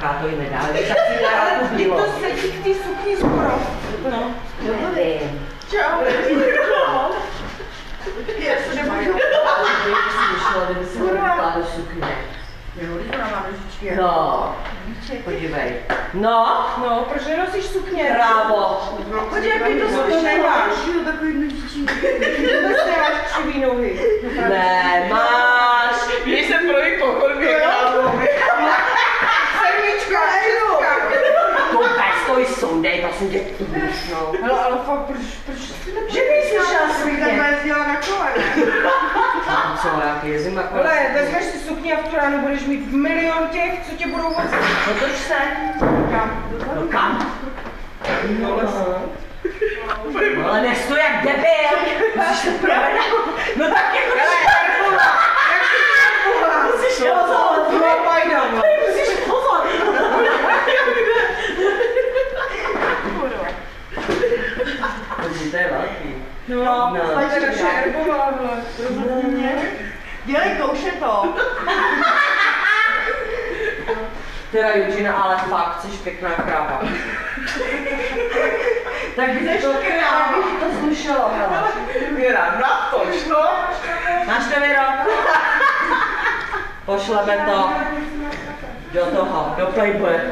nějaká, to ji nedá. Tak si dá tu Ty to sedí k té sukni skoro. No, nevím. Čau. Já se nemůžu. Kdyby se hodila do sukně. Jo, když ona má nožičky. No, podívej. No, No, proč nenosíš sukně? právo. Podívej, jak ty to sukně nemáš. Takový nožičky. Ty vůbec nemáš křivý nohy. Ne, máš. Když jsem pro ní po chodbě králově. Sedmička, šestka. Koukaj, stoj soudej, prosím tě, no. Hele, ale fakt, proč Že bys slyšela jsem sukně. tam jezdila na kole, ne? A co, jak jezdím na kole? Hele, vezmeš si sukni a v tu ránu budeš mít milion těch, co tě budou vozit. Otoč se. Kam? No kam? No, ale nestoj jak debil. Musíš se provednout. No tak jako musíš pozor. Musíš pozor. To je velký. No, to je naše erbová, vle. Rozhodně mě. Dělej kouše to. Teda Jučina, ale fakt, jsi pěkná kráva. Tak by to slušelo, hele. Věra, natoč, no. Máš to, Věro? Pošleme to do toho, do Playboye.